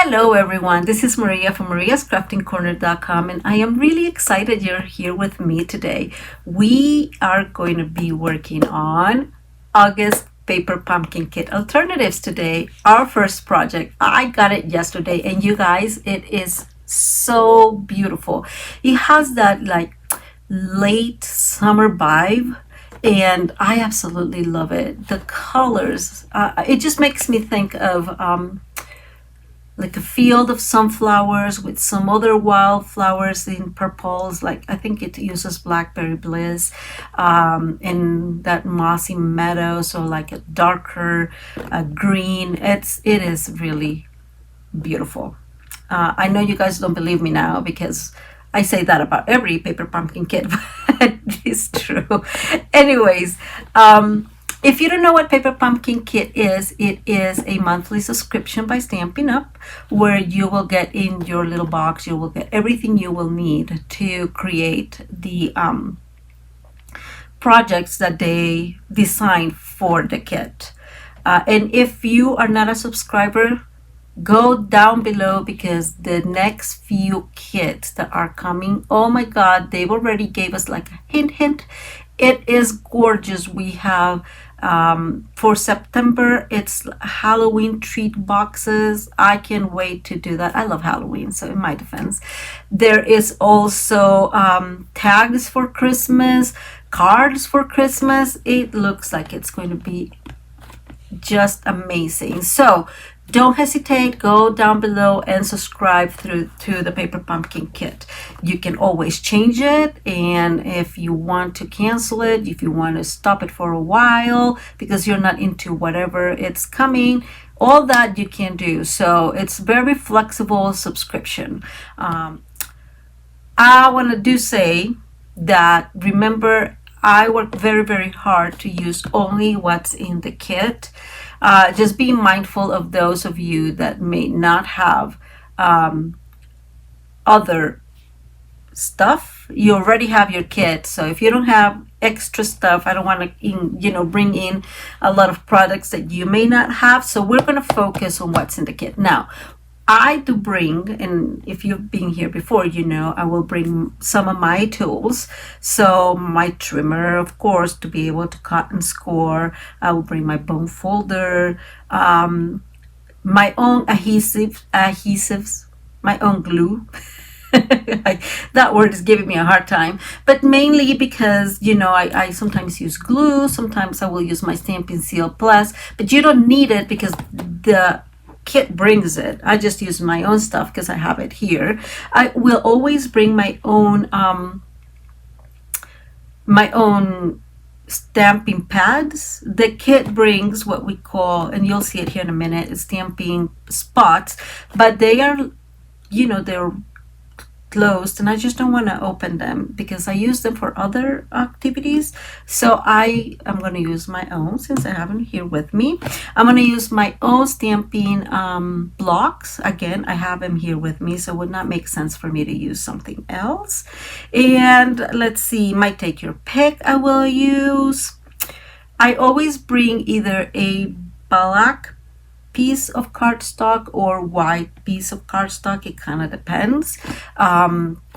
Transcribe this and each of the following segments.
Hello everyone, this is Maria from mariascraftingcorner.com and I am really excited you're here with me today. We are going to be working on August paper pumpkin kit alternatives today. Our first project. I got it yesterday and you guys, it is so beautiful. It has that like late summer vibe and I absolutely love it. The colors, it just makes me think of like a field of sunflowers with some other wildflowers in purples. Like I think it uses blackberry bliss, in that mossy meadow, so like a darker green. It is really beautiful. I know you guys don't believe me now because I say that about every paper pumpkin kit, but it's true. Anyways, if you don't know what Paper Pumpkin Kit is, it is a monthly subscription by Stampin' Up, where you will get in your little box, you will get everything you will need to create the projects that they design for the kit. And if you are not a subscriber, go down below because the next few kits that are coming, oh my god, they've already gave us like a hint. It is gorgeous. We have for September, it's Halloween treat boxes. I can't wait to do that. I love Halloween, so in my defense. There is also tags for Christmas, cards for Christmas. It looks like it's going to be just amazing. So don't hesitate, go down below and subscribe to the Paper Pumpkin Kit. You can always change it, and if you want to cancel it, if you want to stop it for a while because you're not into whatever it's coming, all that you can do. So it's very flexible subscription. I want to say that, remember, I work very hard to use only what's in the kit. Just be mindful of those of you that may not have other stuff. You already have your kit, so if you don't have extra stuff, I don't want to bring in a lot of products that you may not have. So we're going to focus on what's in the kit. Now, I do bring, and if you've been here before, you know I will bring some of my tools. So my trimmer, of course, to be able to cut and score. I will bring my bone folder, my own adhesives, my own glue. That word is giving me a hard time, but mainly because I sometimes use glue, sometimes I will use my Stampin' Seal Plus, but you don't need it because the kit brings it. I just use my own stuff because I have it here. I will always bring my own stamping pads. The kit brings what we call, and you'll see it here in a minute, stamping spots, but they are, they're closed and I just don't want to open them because I use them for other activities. So I am going to use my own, since I have them here with me. I'm going to use my own stamping blocks. Again, I have them here with me, so it would not make sense for me to use something else. And let's see, my take your pick I will use. I always bring either a black piece of cardstock or white piece of cardstock. It kind of depends.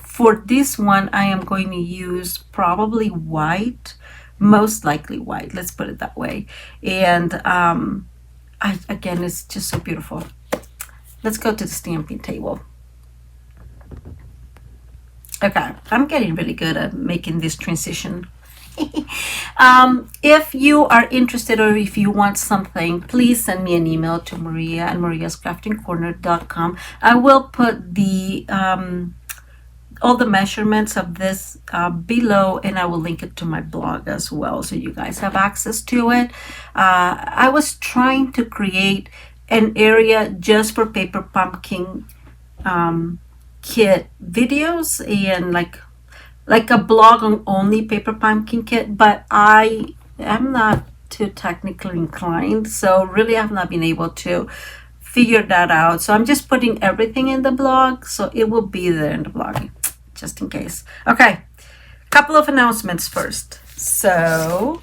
For this one, I am going to use probably white, most likely white. Let's put it that way. And again, it's just so beautiful. Let's go to the stamping table. Okay, I'm getting really good at making this transition. If you are interested or if you want something, please send me an email to Maria at mariascraftingcorner.com. I will put the all the measurements of this below, and I will link it to my blog as well, so you guys have access to it. I was trying to create an area just for Paper Pumpkin kit videos, and like a blog on only Paper Pumpkin Kit, but I am not too technically inclined, so really I've not been able to figure that out. So I'm just putting everything in the blog, so it will be there in the blog, just in case. Okay, couple of announcements first. So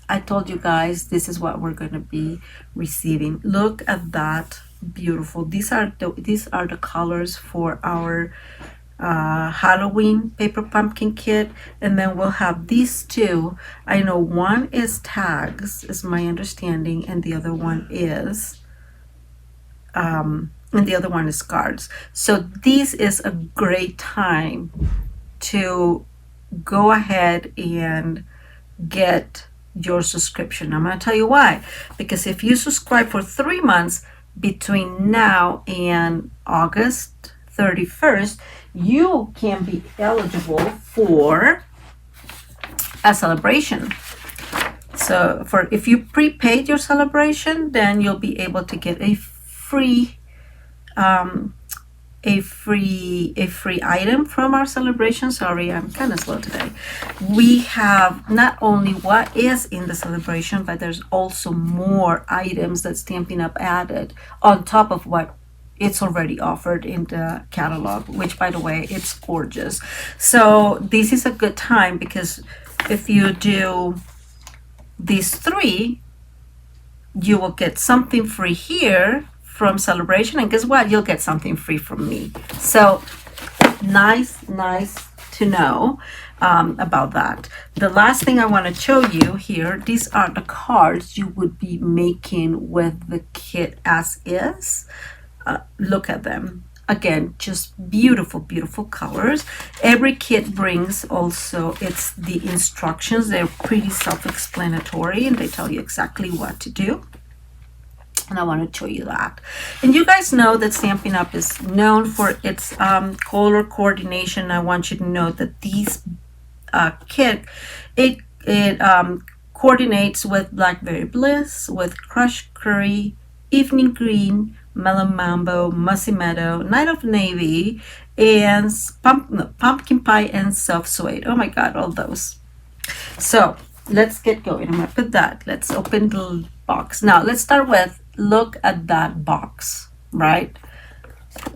I told you guys this is what we're going to be receiving. Look at that beautiful. These are the colors for our Halloween paper pumpkin kit, and then we'll have these two. I know one is tags, is my understanding, and the other one is cards. So this is a great time to go ahead and get your subscription. I'm going to tell you why. Because if you subscribe for 3 months between now and August 31st, you can be eligible for a celebration. So if you prepaid your celebration, then you'll be able to get a free item from our celebration. Sorry, I'm kind of slow today. We have not only what is in the celebration, but there's also more items that Stampin' Up added on top of what it's already offered in the catalog, which, by the way, it's gorgeous. So this is a good time, because if you do these 3, you will get something free here from celebration, and guess what, you'll get something free from me. So nice to know about that. The last thing I want to show you here, these are the cards you would be making with the kit as is. Look at them. Again, just beautiful colors. Every kit brings also the instructions. They're pretty self-explanatory, and they tell you exactly what to do. And I want to show you that. And you guys know that Stampin' Up is known for its color coordination. I want you to know that these kit, it coordinates with Blackberry Bliss, with Crushed Curry, Evening Green, Mellow Mambo, Mussy Meadow, Night of Navy, and Pumpkin Pie and Soft Suede. Oh my God, all those. So let's get going. I'm going to put that. Let's open the box. Now let's start with, look at that box, right?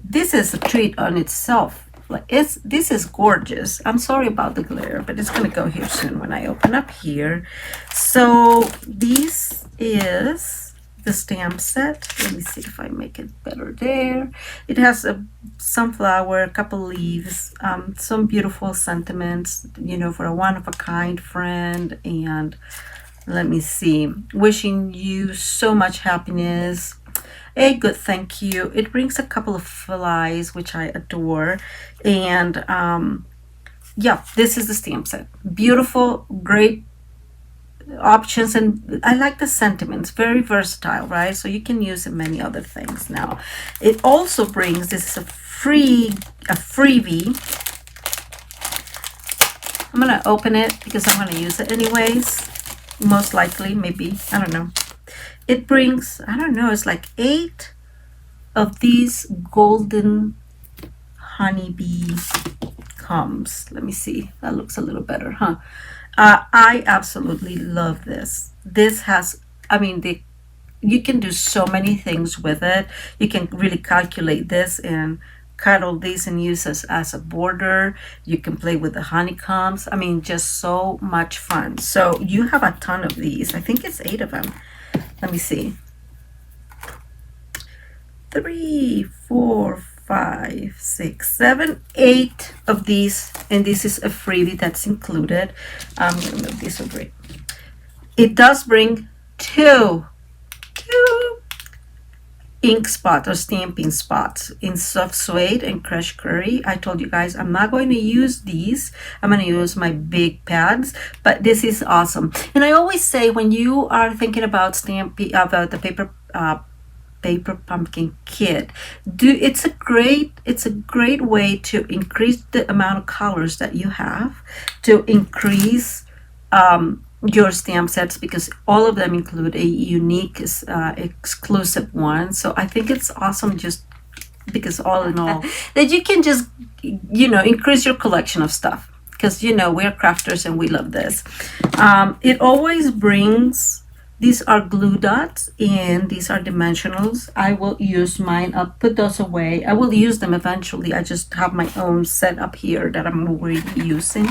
This is a treat on itself. This is gorgeous. I'm sorry about the glare, but it's going to go here soon when I open up here. So this is the stamp set. Let me see if I make it better there. It has a sunflower, a couple leaves, some beautiful sentiments, for a one-of-a-kind friend, and let me see, wishing you so much happiness, a good thank you. It brings a couple of flies, which I adore, and yeah, this is the stamp set. Beautiful, great options, and I like the sentiments, very versatile, right? So you can use it many other things. Now it also brings, this is a freebie. I'm gonna open it because I'm gonna use it anyways, most likely, maybe, I don't know. It brings, I don't know, it's like 8 of these golden honeybee combs. Let me see, that looks a little better, huh? I absolutely love this. This has, I mean, you can do so many things with it. You can really calculate this and cut all these and use this as a border. You can play with the honeycombs. I mean, just so much fun. So you have a ton of these. I think it's 8 of them. Let me see. 3, 4, 5, 6, 7, 8 of these, and this is a freebie that's included. I'm gonna move this over. It does bring two ink spots or stamping spots in soft suede and crushed curry. I told you guys I'm not going to use these. I'm going to use my big pads, but this is awesome. And I always say, when you are thinking about the paper pumpkin kit, it's a great way to increase the amount of colors that you have, to increase your stamp sets, because all of them include a unique exclusive one. So I think it's awesome, just because all in all that you can just increase your collection of stuff, because we're crafters and we love this. It always brings, these are glue dots and these are dimensionals. I will use mine. I'll put those away. I will use them eventually. I just have my own set up here that I'm already using.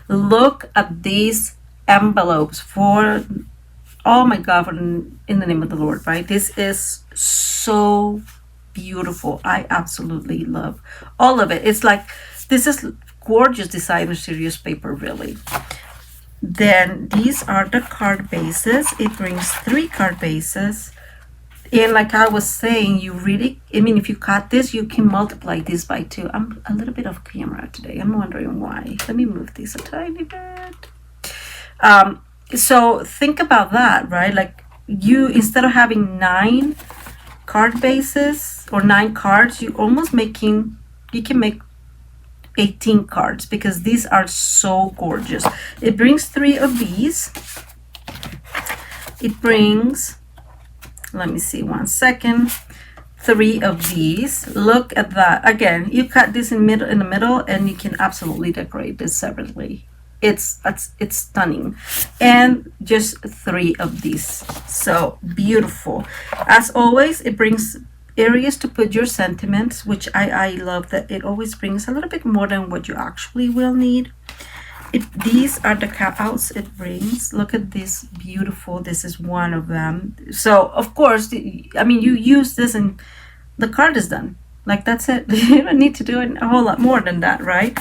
Look at these envelopes for Oh my God, in the name of the Lord, right? This is so beautiful. I absolutely love all of it. It's like, this is gorgeous designer serious paper, really. Then these are the card bases. It brings 3 card bases. And like I was saying, you really, I mean, if you cut this, you can multiply this by 2. I'm a little bit off camera today. I'm wondering why. Let me move this a tiny bit. So think about that, right? Like, you, instead of having 9 card bases or 9 cards, you can make 18 cards, because these are so gorgeous. It brings 3 of these. It brings, let me see, 1 second, 3 of these. Look at that. Again, you cut this in the middle, and you can absolutely decorate this separately. It's stunning. And just 3 of these. So beautiful. As always, it brings areas to put your sentiments, which I love that it always brings a little bit more than what you actually will need. These are the cutouts it brings. Look at this, beautiful. This is one of them. So of course, I mean, you use this and the card is done. Like, that's it. You don't need to do it a whole lot more than that, right?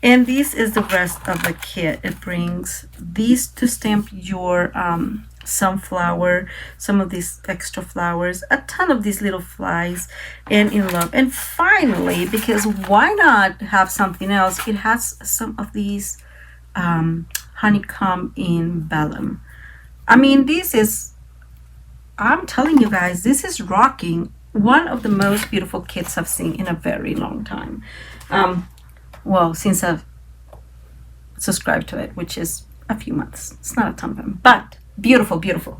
And this is the rest of the kit. It brings these to stamp your sunflower, some of these extra flowers, a ton of these little flies, and in love. And finally, because why not have something else, it has some of these honeycomb in vellum. I mean, I'm telling you guys, this is rocking. One of the most beautiful kits I've seen in a very long time. Well, since I've subscribed to it, which is a few months. It's not a ton of them, but beautiful, beautiful.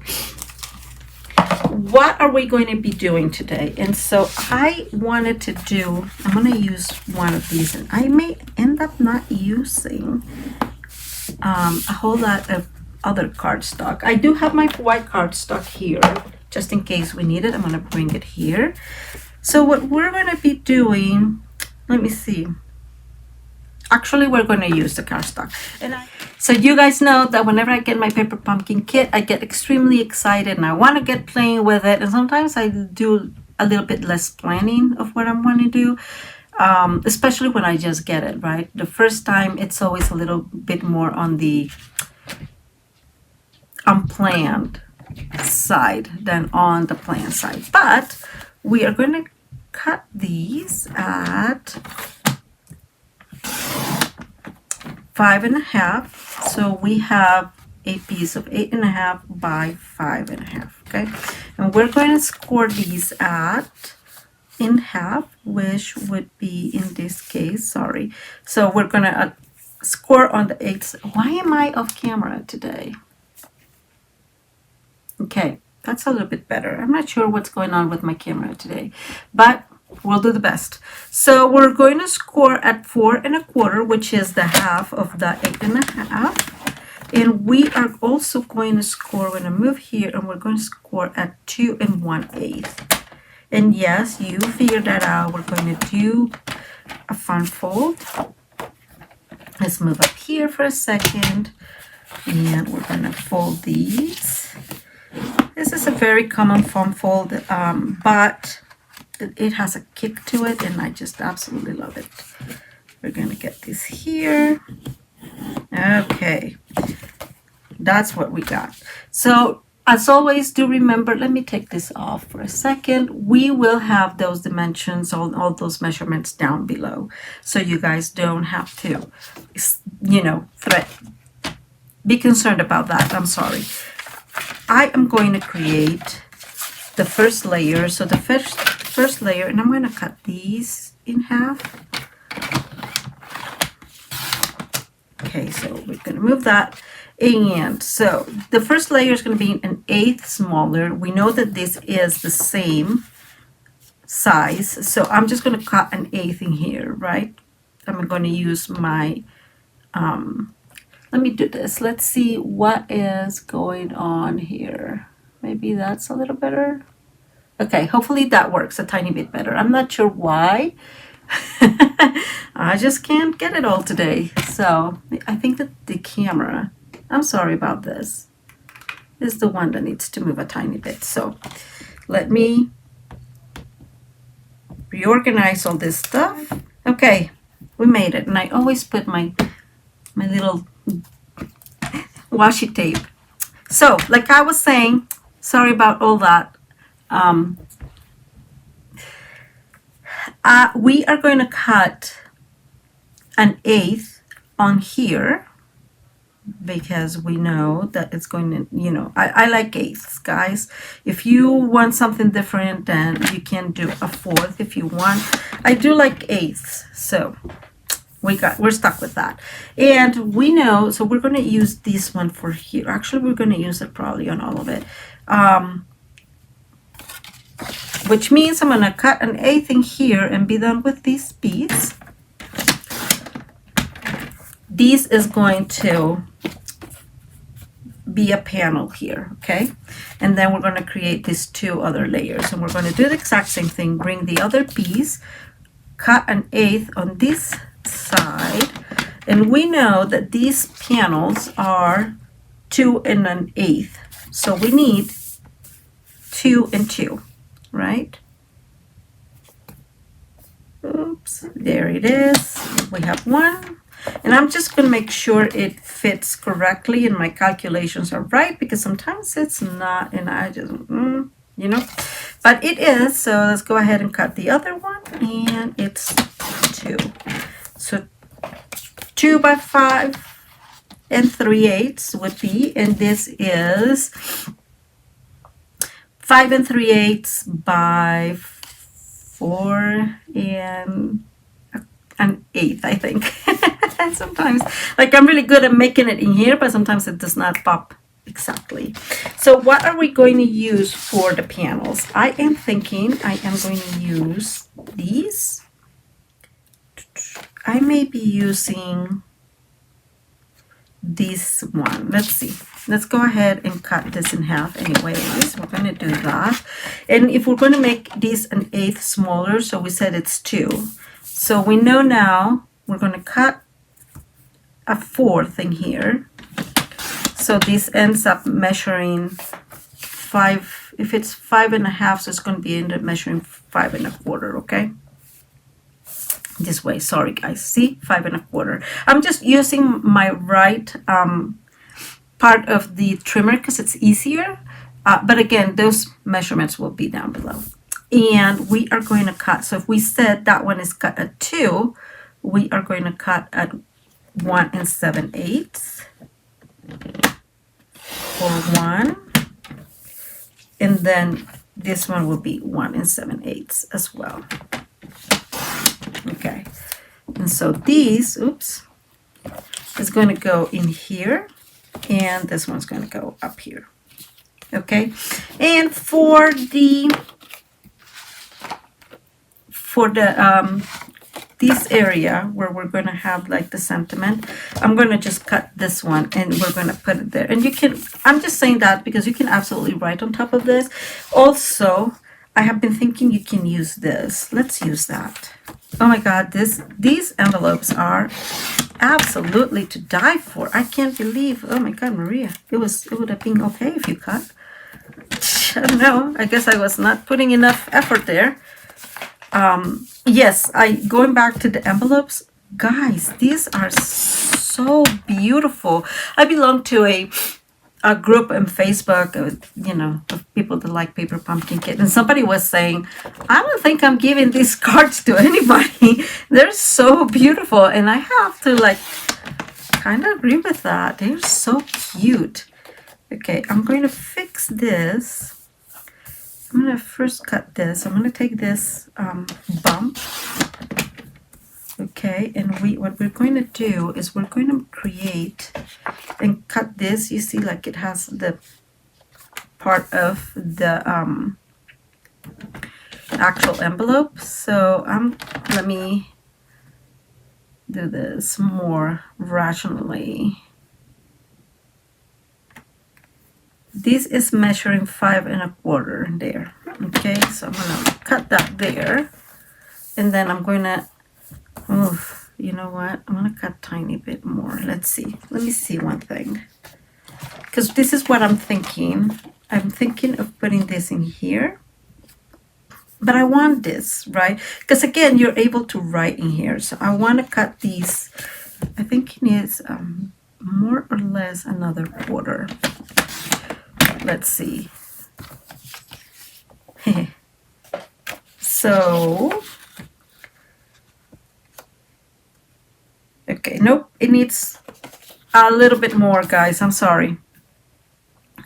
What are we going to be doing today? And so I wanted to do, I'm going to use one of these, and I may end up not using a whole lot of other cardstock. I do have my white cardstock here, just in case we need it. I'm going to bring it here. So what we're going to be doing, let me see. Actually, we're going to use the cardstock. So you guys know that whenever I get my paper pumpkin kit, I get extremely excited and I want to get playing with it. And sometimes I do a little bit less planning of what I'm going to do, especially when I just get it, right? The first time, it's always a little bit more on the unplanned side than on the planned side. But we are going to cut these at 5.5. So we have a piece of 8.5 by 5.5. Okay, and we're going to score these at in half, which would be in this case, sorry. So we're going to score on the 8s. Why am I off camera today? Okay, that's a little bit better. I'm not sure what's going on with my camera today, but we'll do the best. So we're going to score at 4.25, which is the half of the 8.5. And we are also going to score, we're going to move here, and we're going to score at 2 1/8. And yes, you figured that out. We're going to do a fun fold. Let's move up here for a second. And we're going to fold these. This is a very common fun fold, but it has a kick to it, and I just absolutely love it. We're going to get this here. Okay, that's what we got. So as always, do remember, let me take this off for a second. We will have those dimensions, all those measurements down below, so you guys don't have to, be concerned about that. I'm sorry. I am going to create the first layer. So the first layer, and I'm going to cut these in half. Okay, so we're going to move that. And so the first layer is going to be 1/8 smaller. We know that this is the same size, so I'm just going to cut 1/8 in here, right? I'm going to use my, let me do this. Let's see what is going on here. Maybe that's a little better. Okay, hopefully that works a tiny bit better. I'm not sure why. I just can't get it all today. So I think that the camera, I'm sorry about this. is the one that needs to move a tiny bit. So let me reorganize all this stuff. Okay, we made it. And I always put my little washi tape. So like I was saying, sorry about all that. We are going to cut an 1/8 on here because we know that it's going to, you know, I like 1/8, guys. If you want something different, then you can do a 1/4 if you want. I do like 1/8, so we're stuck with that. And we know, so we're going to use this one for here. Actually, we're going to use it probably on all of it. Which means I'm going to cut an 1/8 in here and be done with these beads. This is going to be a panel here, okay? And then we're going to create these 2 other layers. And we're going to do the exact same thing. Bring the other piece, cut an 1/8 on this side. And we know that these panels are 2 and an 1/8. So we need 2 and 2, right? Oops, there it is. We have 1. And I'm just going to make sure it fits correctly and my calculations are right, because sometimes it's not, and I just, you know, but it is. So let's go ahead and cut the other one, and it's 2. So 2 by 5 and 3/8 would be, and this is 5 and 3/8 by 4 and an 1/8, I think. Sometimes, like, I'm really good at making it in here, but sometimes it does not pop exactly. So what are we going to use for the panels? I am thinking I am going to use these. I may be using this one. Let's see. Let's go ahead and cut this in half anyways. We're going to do that. And if we're going to make this an 1/8 smaller, so we said it's 2. So we know now we're going to cut a 1/4 in here. So this ends up measuring 5. If it's 5 1/2, so it's going to be end up measuring 5 1/4, okay? This way, sorry guys, see, 5 1/4. I'm just using my right part of the trimmer because it's easier. But again, those measurements will be down below. And we are going to cut, so if we said that one is cut at 2, we are going to cut at 1 7/8 for 1, and then this one will be 1 7/8 as well. Okay, and so these, oops, is going to go in here, and this one's going to go up here. Okay, and for the this area where we're going to have like the sentiment, I'm going to just cut this one and we're going to put it there. And you can, I'm just saying that because you can absolutely write on top of this. Also, I have been thinking you can use this. Let's use that. Oh my God, these envelopes are absolutely to die for. I can't believe, oh my God, Maria, it would have been okay if you cut. I don't know, I guess I was not putting enough effort there. Yes, going back to the envelopes, guys, these are so beautiful. I belong to a group on Facebook, you know, of people that like Paper Pumpkin Kit, and somebody was saying, I don't think I'm giving these cards to anybody. They're so beautiful, and I have to like kind of agree with that. They're so cute. Okay, I'm going to fix this. I'm going to first cut this. I'm going to take this bump. Okay, and what we're going to do is we're going to create and cut this. You see, like it has the part of the actual envelope. So let me do this more rationally. This is measuring 5 1/4 there. Okay, so I'm gonna cut that there, and then I'm going to, you know what? I'm gonna cut a tiny bit more. Let's see. Let me see one thing. because this is what I'm thinking. I'm thinking of putting this in here. But I want this, right? Because again, you're able to write in here. So I want to cut these. I think it is more or less another quarter. Let's see. So, okay, nope, it needs a little bit more, guys. I'm sorry.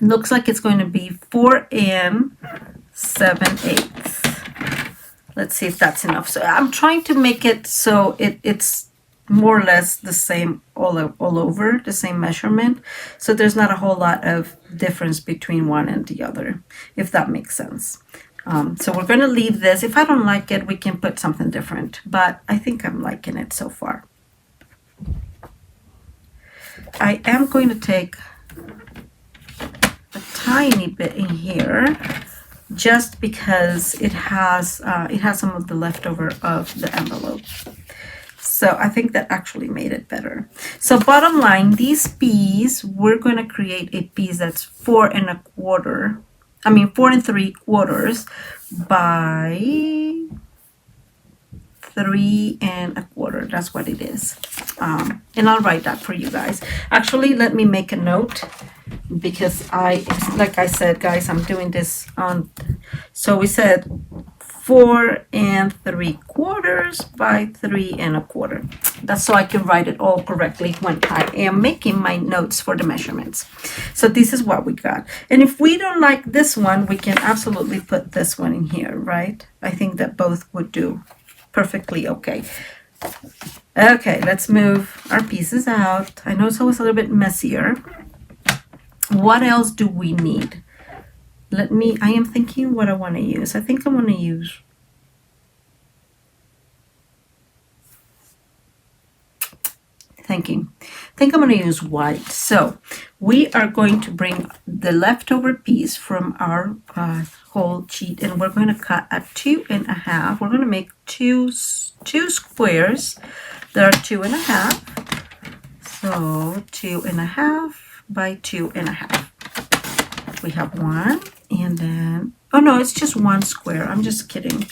Looks like it's going to be 4 7/8. Let's see if that's enough. So I'm trying to make it so it's more or less the same all over, the same measurement. So there's not a whole lot of difference between one and the other, if that makes sense. So we're going to leave this. If I don't like it, we can put something different. But I think I'm liking it so far. I am going to take a tiny bit in here, just because it has some of the leftover of the envelope. So I think that actually made it better. So bottom line, these peas, we're going to create a piece that's 4 3/4 by 3 1/4. That's what it is. And I'll write that for you guys. Actually, let me make a note, because like I said, guys, I'm doing this on, so we said 4 3/4 by 3 1/4. That's so I can write it all correctly when I am making my notes for the measurements. So this is what we got. And if we don't like this one, we can absolutely put this one in here, right? I think that both would do perfectly okay. Okay, let's move our pieces out. I know it's always a little bit messier. What else do we need? I am thinking what I want to use. I think I'm going to use, I think I'm going to use white. So we are going to bring the leftover piece from our whole sheet, and we're going to cut at 2 1/2. We're going to make two squares that are 2 1/2. So 2 1/2 by 2 1/2. We have one, and then, oh no, it's just one square. I'm just kidding.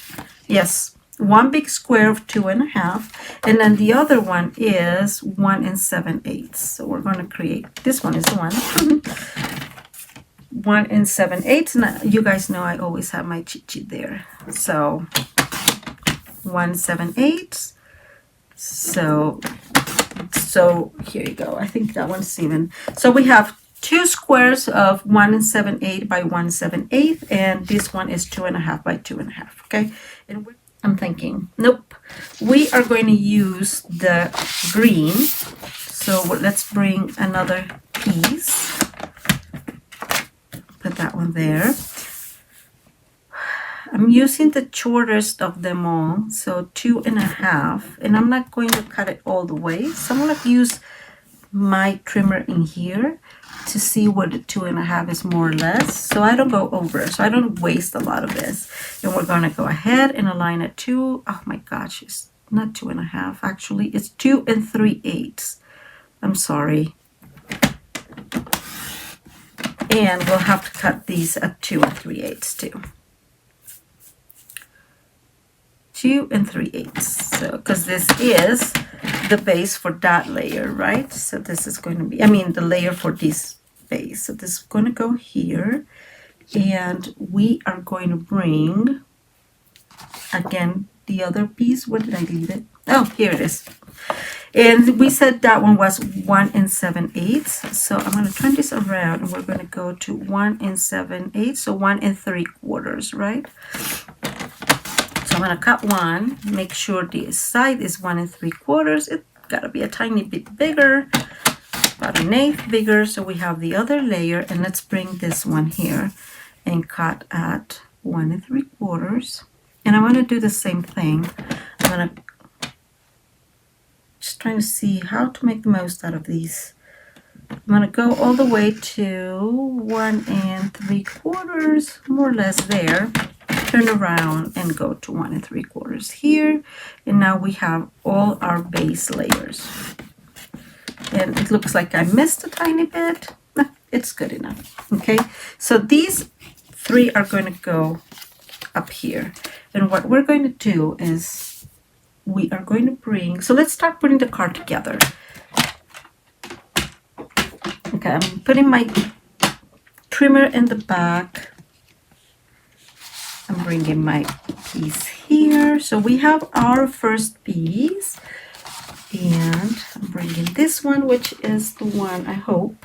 Yes, one big square of 2 1/2, and then the other one is 1 7/8. So we're going to create, this one is the one. 1 7/8. Now, you guys know I always have my cheat sheet there. So 1 7/8. So here you go. I think that one's even. So we have two squares of 1 7/8 by 1 7/8, and this one is 2 1/2 by 2 1/2. Okay, and I'm thinking, nope, we are going to use the green. So let's bring another piece. Put that one there. I'm using the shortest of them all, so 2 1/2, and I'm not going to cut it all the way. So I'm going to use my trimmer in here to see what the 2 1/2 is more or less, so I don't go over, so I don't waste a lot of this. And we're going to go ahead and align it to, oh my gosh, it's not 2 1/2, actually it's 2 3/8. I'm sorry. And we'll have to cut these at 2 3/8 too. 2 3/8. So because this is the base for that layer, right? So this is going to be, the layer for this base. So this is going to go here, and we are going to bring again the other piece. Where did I leave it? Oh, here it is. And we said that one was 1 7/8. So I'm going to turn this around, and we're going to go to 1 7/8. So 1 3/4, right? So I'm going to cut one, make sure the side is 1 3/4. It's got to be a tiny bit bigger, about 1/8 bigger. So we have the other layer, and let's bring this one here and cut at 1 3/4. And I'm going to do the same thing. I'm going to just trying to see how to make the most out of these. I'm going to go all the way to 1 3/4, more or less there. Turn around and go to 1 3/4 here, and now we have all our base layers. And it looks like I missed a tiny bit. It's good enough. Okay, so these three are going to go up here. And what we're going to do is we are going to bring, so let's start putting the card together. Okay, I'm putting my trimmer in the back. I'm bringing my piece here. So we have our first piece. And I'm bringing this one, which is the one, I hope.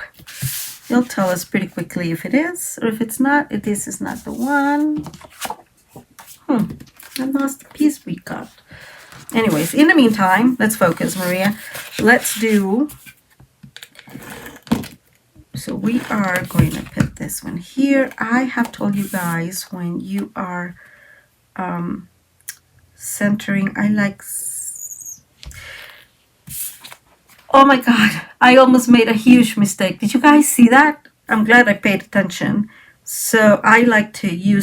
It'll tell us pretty quickly if it is, or if it's not, if this is not the one. I lost the piece we got. Anyways, in the meantime, let's focus, Maria. Let's do, so we are going to put this one here. I have told you guys when you are centering, I like, oh my God, I almost made a huge mistake. Did you guys see that? I'm glad I paid attention. So I like to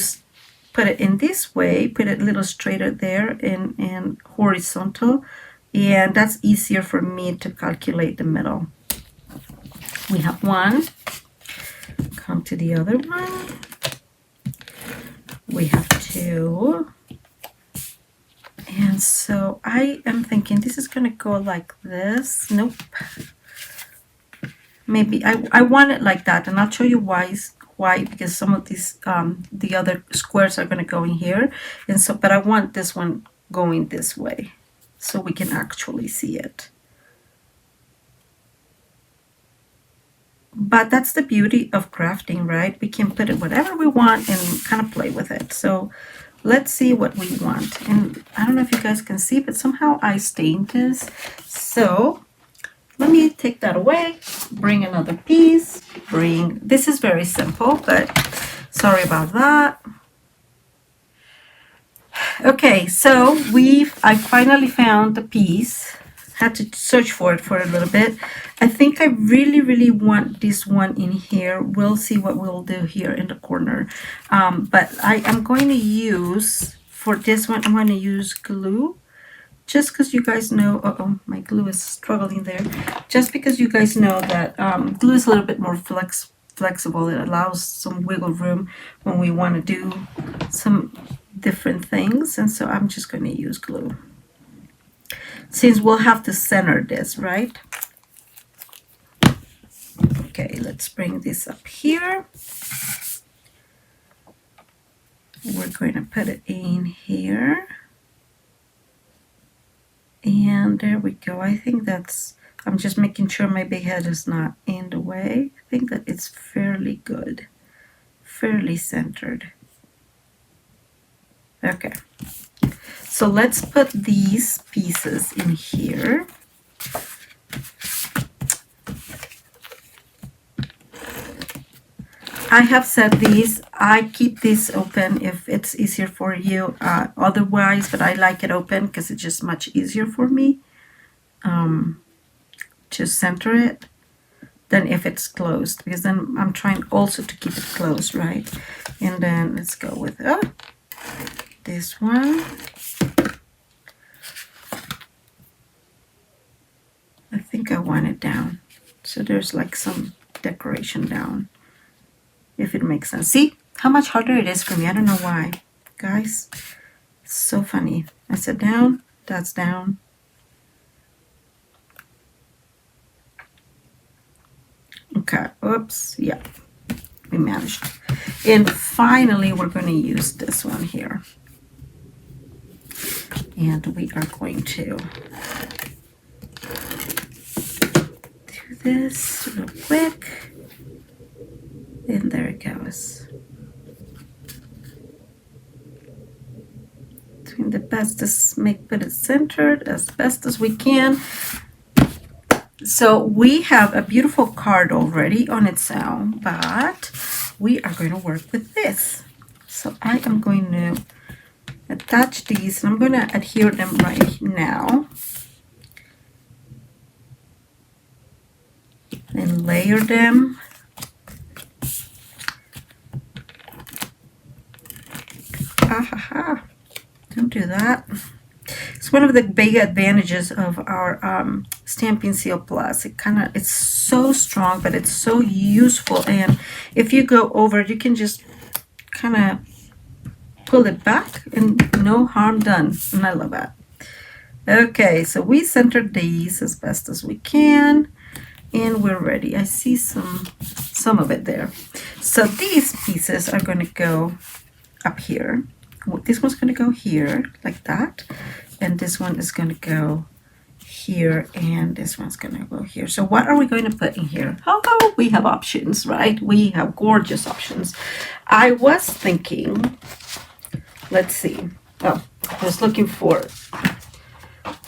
put it in this way, put it a little straighter there and horizontal. And that's easier for me to calculate the middle. We have one. Come to the other one. We have two. And so I am thinking this is going to go like this. Nope. Maybe I want it like that, and I'll show you why, because some of these the other squares are going to go in here, and so but I want this one going this way so we can actually see it. But that's the beauty of crafting, right? We can put it whatever we want and kind of play with it. So let's see what we want. And I don't know if you guys can see, but somehow I stained this. So let me take that away, bring another piece, this is very simple, but sorry about that. Okay, so I finally found the piece. Had to search for it for a little bit. I think I really want this one in here. We'll see what we'll do here in the corner. But I am going to use, for this one, I'm going to use glue. Just because you guys know, my glue is struggling there. Just because you guys know that glue is a little bit more flexible. It allows some wiggle room when we want to do some different things. And so I'm just going to use glue. Since we'll have to center this, right? Okay, let's bring this up here. We're going to put it in here. And there we go. I think I'm just making sure my big head is not in the way. I think that it's fairly good, fairly centered. Okay. So let's put these pieces in here. I have said these, I keep this open if it's easier for you otherwise, but I like it open because it's just much easier for me to center it than if it's closed, because then I'm trying also to keep it closed, right? And then let's go with this one. I think I want it down. So there's like some decoration down, if it makes sense. See how much harder it is for me? I don't know why. Guys, it's so funny. I said down, that's down. Okay, oops, yeah, we managed. And finally, we're going to use this one here. And we are going to do this real quick. And there it goes. Doing the best to put it centered as best as we can. So we have a beautiful card already on its own, but we are going to work with this. So I am going to attach these, and I'm going to adhere them right now. And layer them. Don't do that. It's one of the big advantages of our Stampin' Seal Plus. It's so strong, but it's so useful. And if you go over, you can just kind of pull it back and no harm done. And I love that. Okay, so we centered these as best as we can. And we're ready. I see some of it there. So these pieces are going to go up here. This one's going to go here like that. And this one is going to go here, and this one's going to go here. So what are we going to put in here? Oh, we have options, right? We have gorgeous options. I was thinking, let's see. Oh, I was looking for,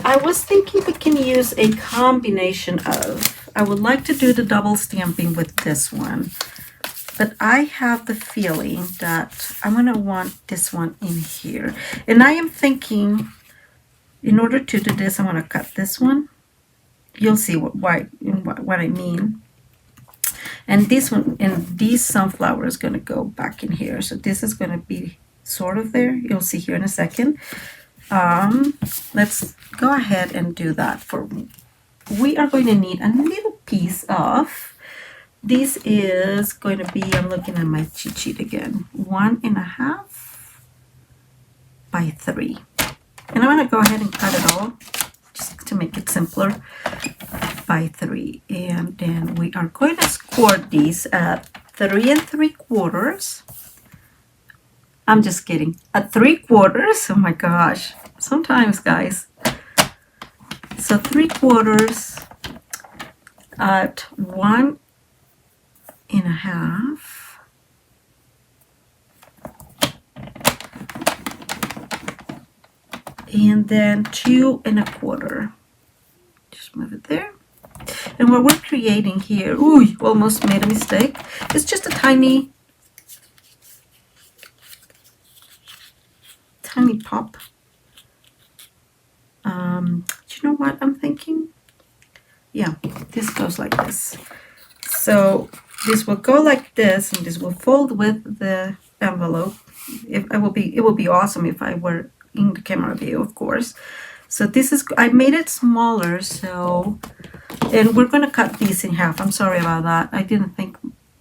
I was thinking we can use a combination of, I would like to do the double stamping with this one, but I have the feeling that I'm going to want this one in here. And I am thinking, in order to do this, I'm going to cut this one. You'll see what I mean. And this one, and these sunflower is going to go back in here. So this is going to be sort of there. You'll see here in a second. Let's go ahead and do that. We are going to need a little piece of, this is going to be, I'm looking at my cheat sheet again, 1.5 by 3. And I'm going to go ahead and cut it all just to make it simpler, by 3. And then we are going to score these at 3 3/4. I'm just kidding. At 3/4. Oh my gosh. Sometimes, guys. So 3/4 at 1.5. And then 2 1/4. Just move it there. And what we're creating here, ooh, almost made a mistake. It's just a tiny pop. Do you know what I'm thinking? Yeah, this goes like this. So this will go like this, and this will fold with the envelope. It will be awesome if I were in the camera view, of course. So this is, I made it smaller, so, and we're going to cut these in half. I'm sorry about that. I didn't think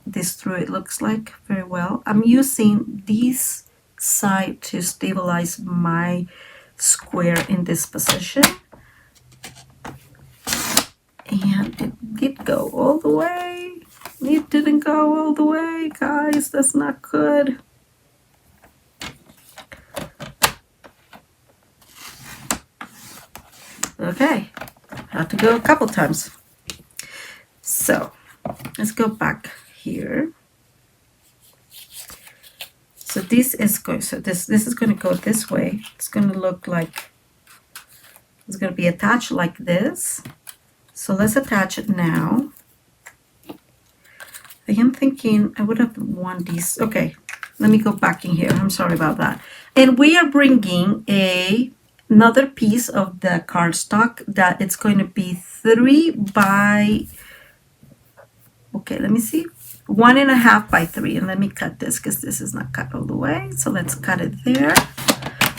this through, it looks like, very well. I'm using this side to stabilize my square in this position. And it did go all the way. It didn't go all the way, guys. That's not good. Okay, have to go a couple times. So let's go back here. So this is going, so this is going to go this way. It's going to look like, it's going to be attached like this. So let's attach it now. I am thinking I would have worn these. Okay, let me go back in here. I'm sorry about that. And we are bringing another piece of the cardstock that it's going to be 3 by, okay, let me see, 1.5 by 3. And let me cut this because this is not cut all the way. So let's cut it there.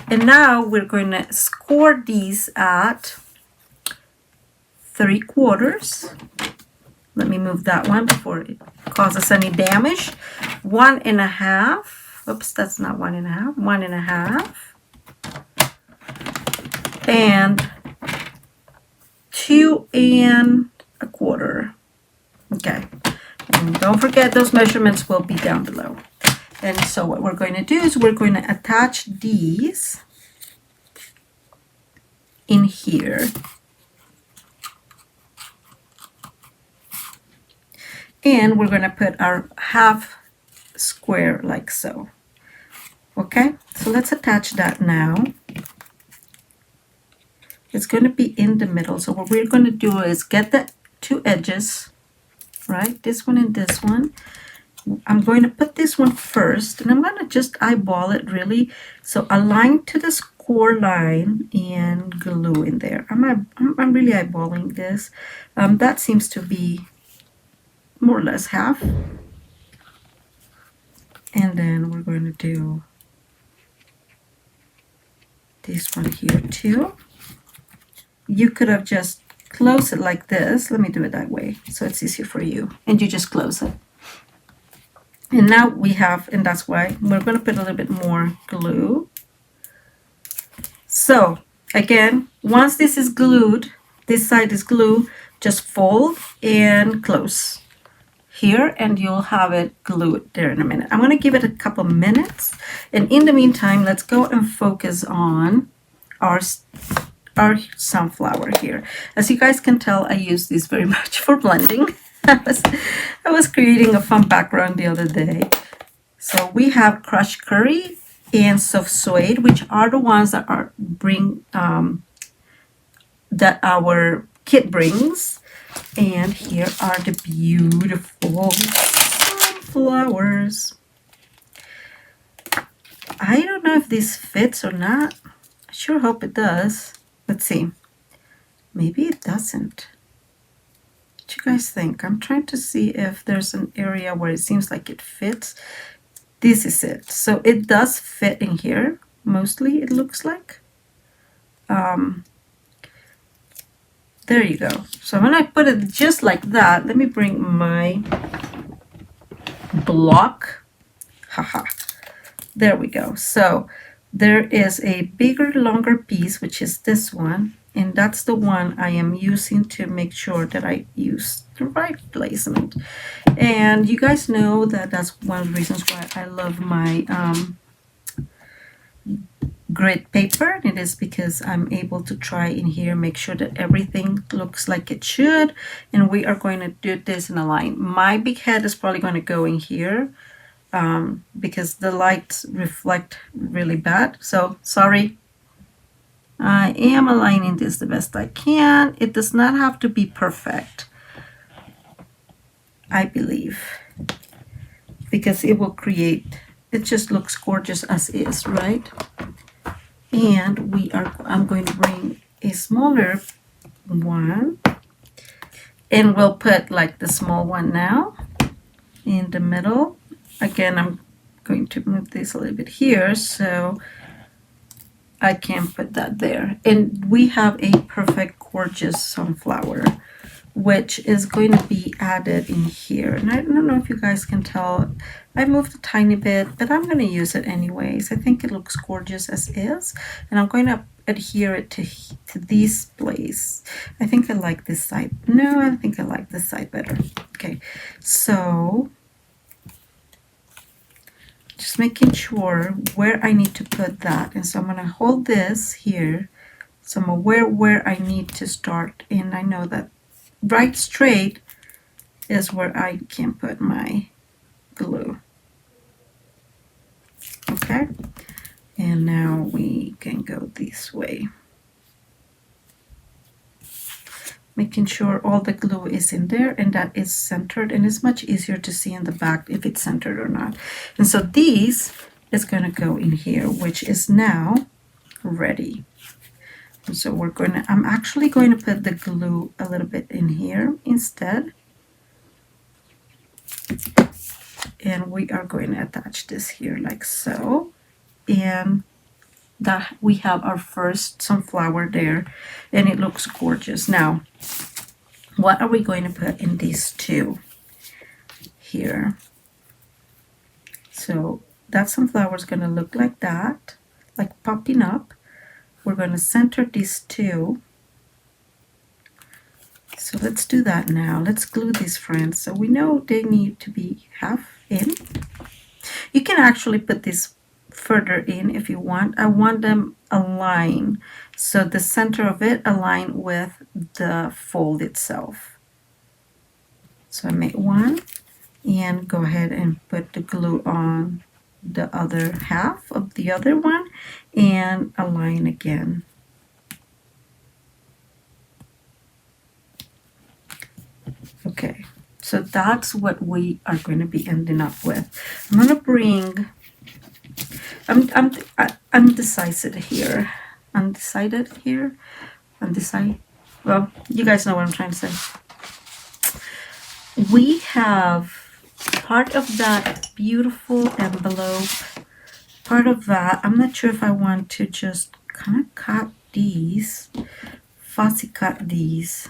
And now we're going to score these at 3/4. Let me move that one before it causes any damage. 1.5. Oops, that's not 1.5. 1.5. And 2 1/4. Okay. And don't forget, those measurements will be down below. And so what we're going to do is we're going to attach these in here. And we're going to put our half square like so. Okay, so let's attach that now. It's going to be in the middle. So what we're going to do is get the 2 edges, right? This one and this one. I'm going to put this one first, and I'm going to just eyeball it really. So align to the score line and glue in there. I'm really eyeballing this. That seems to be more or less half. And then we're going to do this one here too. You could have just close it like this. Let me do it that way so it's easier for you. And you just close it. And now we have, and that's why we're going to put a little bit more glue. So again, once this is glued, this side is glued, just fold and close here, and you'll have it glued there in a minute. I'm going to give it a couple minutes, and in the meantime, let's go and focus on our sunflower here. As you guys can tell, I use this very much for blending. I was creating a fun background the other day. So we have crushed curry and soft suede, which are the ones that are that our kit brings. And here are the beautiful sunflowers. I don't know if this fits or not. I sure hope it does. Let's see. Maybe it doesn't. What do you guys think? I'm trying to see if there's an area where it seems like it fits. This is it. So it does fit in here. Mostly, it looks like. There you go. So when I put it just like that, let me bring my block. Haha. There we go. So there is a bigger, longer piece, which is this one. And that's the one I am using to make sure that I use the right placement. And you guys know that that's one of the reasons why I love my grid paper. It is because I'm able to try in here, make sure that everything looks like it should. And we are going to do this in a line. My big head is probably going to go in here because the lights reflect really bad. So sorry. I am aligning this the best I can. It does not have to be perfect, I believe, because it will create, it just looks gorgeous as is, right? And I'm going to bring a smaller one, and we'll put like the small one now in the middle. Again, I'm going to move this a little bit here so I can put that there. And we have a perfect, gorgeous sunflower, which is going to be added in here. And I don't know if you guys can tell, I moved a tiny bit, but I'm going to use it anyways. I think it looks gorgeous as is. And I'm going to adhere it to this place. I think I like this side. No, I think I like this side better. Okay, so just making sure where I need to put that. And so I'm going to hold this here. So I'm aware where I need to start. And I know that right straight is where I can put my glue. Okay. And now we can go this way. Making sure all the glue is in there and that is centered, and it's much easier to see in the back if it's centered or not. And so this is going to go in here, which is now ready. And so I'm actually going to put the glue a little bit in here instead. And we are going to attach this here like so. And that we have our first sunflower there, and it looks gorgeous. Now, what are we going to put in these two here? So that sunflower is going to look like that, like popping up. We're going to center these two. So let's do that now. Let's glue these friends. So we know they need to be half in. You can actually put this further in if you want. I want them aligned, so the center of it align with the fold itself. So I made one and go ahead and put the glue on the other half of the other one and align again. Okay, so that's what we are going to be ending up with. I'm going to bring I'm undecided here. Well, you guys know what I'm trying to say. We have part of that beautiful envelope, part of that. I'm not sure if I want to just kind of cut these, fussy cut these.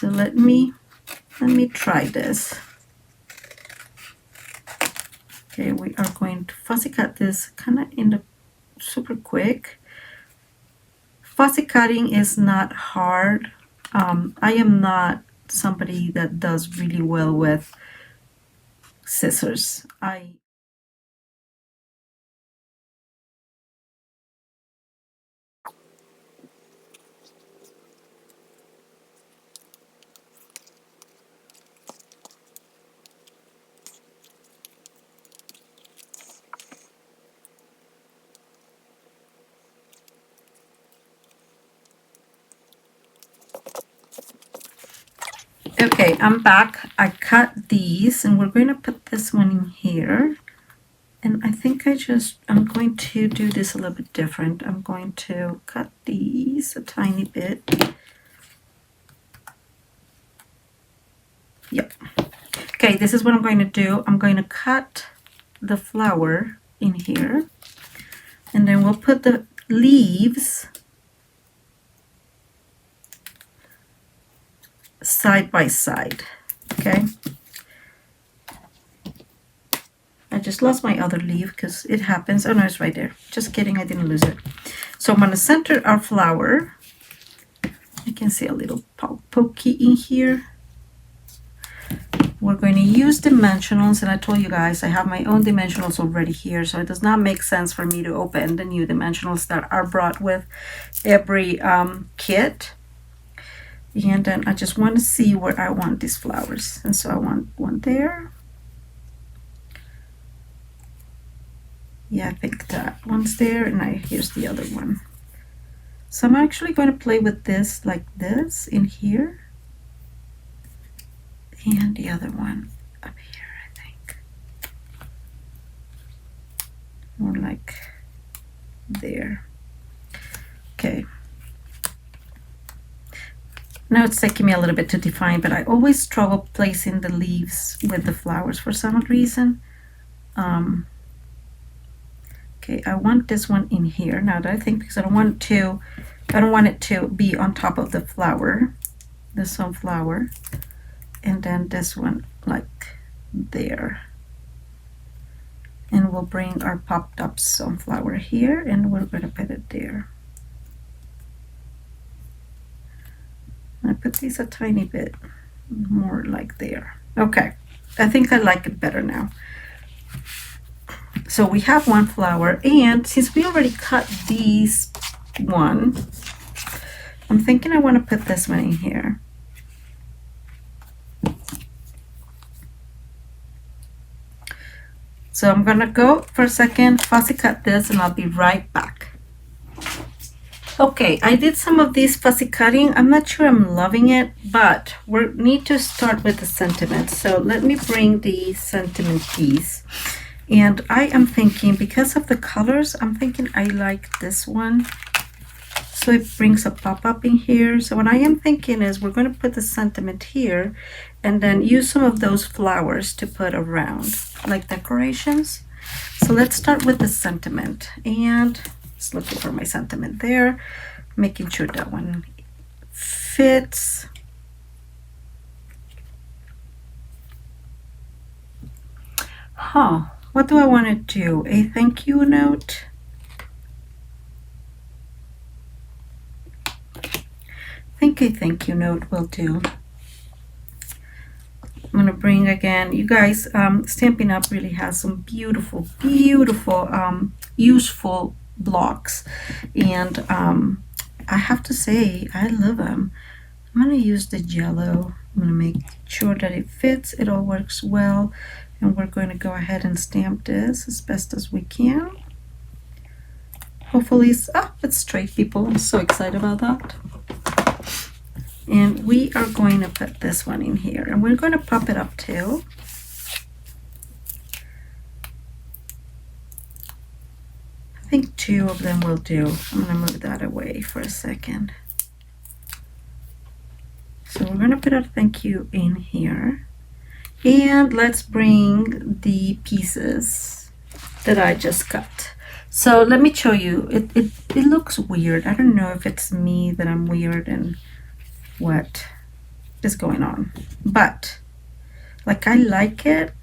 So let me try this. Okay, we are going to fussy cut this kind of in the super quick. Fussy cutting is not hard. I am not somebody that does really well with scissors. Okay, I'm back. I cut these and we're going to put this one in here. And I think I'm going to do this a little bit different. I'm going to cut these a tiny bit. Yep. Okay, this is what I'm going to do. I'm going to cut the flower in here. And then we'll put the leaves side by side. Okay. I just lost my other leaf because it happens. Oh no, it's right there. Just kidding, I didn't lose it. So I'm going to center our flower. You can see a little pokey in here. We're going to use dimensionals, and I told you guys I have my own dimensionals already here, so it does not make sense for me to open the new dimensionals that are brought with every kit. And then I just want to see where I want these flowers, and so I want one there. Yeah, I think that one's there, and here's the other one. So I'm actually going to play with this like this in here. And the other one up here, I think. More like there. Okay. Now it's taking me a little bit to define, but I always struggle placing the leaves with the flowers for some reason. Okay, I want this one in here now that I think, because I don't want it to be on top of the flower, the sunflower. And then this one like there. And we'll bring our popped up sunflower here, and we're going to put it there. I put these a tiny bit more like there. Okay, I think I like it better now. So we have one flower, and since we already cut these one, I'm thinking I want to put this one in here. So I'm gonna go for a second, fussy cut this, and I'll be right back. Okay, I did some of these fussy cutting. I'm not sure I'm loving it, but we need to start with the sentiment. So let me bring the sentiment piece. And I am thinking, because of the colors, I'm thinking I like this one. So it brings a pop-up in here. So what I am thinking is we're going to put the sentiment here and then use some of those flowers to put around, like decorations. So let's start with the sentiment. And just looking for my sentiment there, making sure that one fits. What do I want to do? A thank you note? I think a thank you note will do. I'm going to bring again, you guys, Stampin' Up! Really has some beautiful, beautiful, useful blocks. And I have to say, I love them. I'm going to use the jello. I'm going to make sure that it fits, it all works well. And we're going to go ahead and stamp this as best as we can. Hopefully it's straight, people. I'm so excited about that. And we are going to put this one in here, and we're going to pop it up too. I think 2 of them will do. I'm going to move that away for a second. So we're going to put our thank you in here. And let's bring the pieces that I just cut. So let me show you. It looks weird. I don't know if it's me that I'm weird and what. is going on. But like, I like it.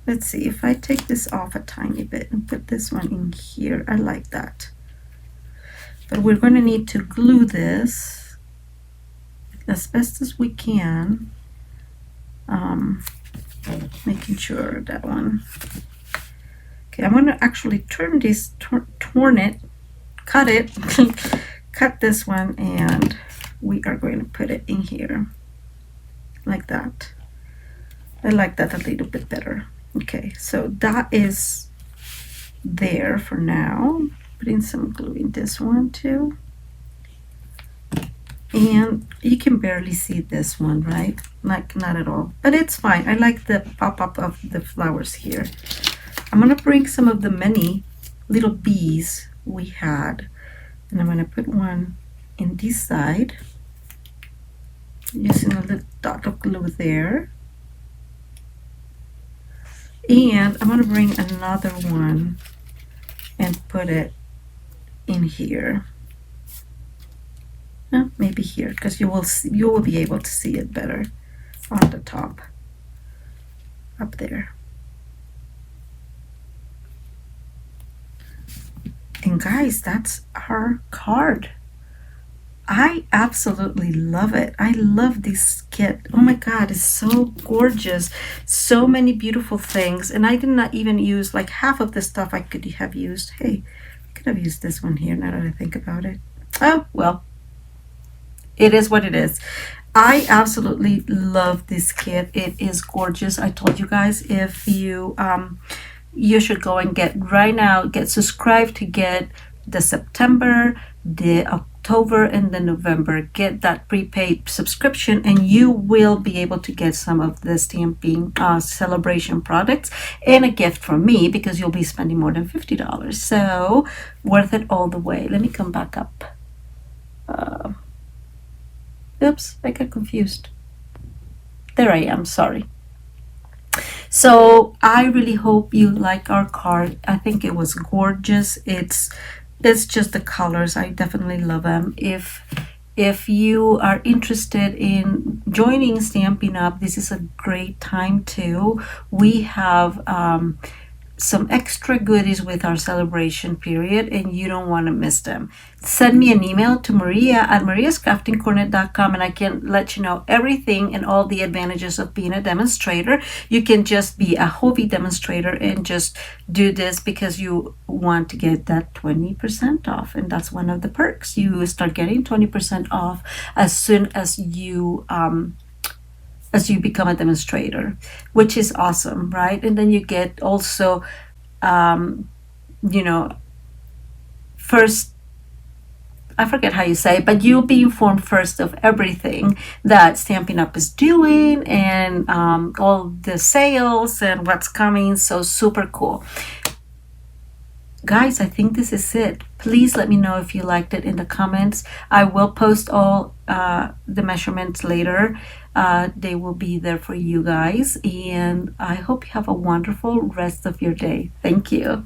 Let's see if I take this off a tiny bit and put this one in here. I like that. But we're going to need to glue this as best as we can. Making sure that one. Okay, I'm going to actually turn this, cut it, cut this one, and we are going to put it in here like that. I like that a little bit better. Okay, so that is there for now. Putting some glue in this one too. And you can barely see this one, right? Like, not at all, but it's fine. I like the pop-up of the flowers here. I'm gonna bring some of the many little bees we had, and I'm gonna put one in this side, using a little dot of glue there. And I'm gonna bring another one and put it in here. Maybe here, because you will be able to see it better on the top up there. And guys, that's our card. I absolutely love it. I love this kit. Oh my god, it's so gorgeous. So many beautiful things. And I did not even use like half of the stuff I could have used. Hey, I could have used this one here now that I think about it. Oh, well. It is what it is. I absolutely love this kit. It is gorgeous. I told you guys, if you you should go and get subscribed to get the September, the October, and the November. Get that prepaid subscription, and you will be able to get some of the Stampin' celebration products and a gift from me, because you'll be spending more than $50. So worth it all the way. Let me come back up. Oops, I got confused. There I am, sorry. So I really hope you like our card. I think it was gorgeous. It's just the colors. I definitely love them. If you are interested in joining Stampin' Up, this is a great time too. We have some extra goodies with our celebration period, and you don't want to miss them. Send me an email to Maria at mariascraftingcorner.com, and I can let you know everything and all the advantages of being a demonstrator. You can just be a hobby demonstrator and just do this because you want to get that 20% off, and that's one of the perks. You start getting 20% off as soon as you become a demonstrator, which is awesome, right? And then you get also, first, I forget how you say it, but you'll be informed first of everything that Stampin' Up is doing, and all the sales and what's coming. So super cool. Guys, I think this is it. Please let me know if you liked it in the comments. I will post all the measurements later. They will be there for you guys. And I hope you have a wonderful rest of your day. Thank you.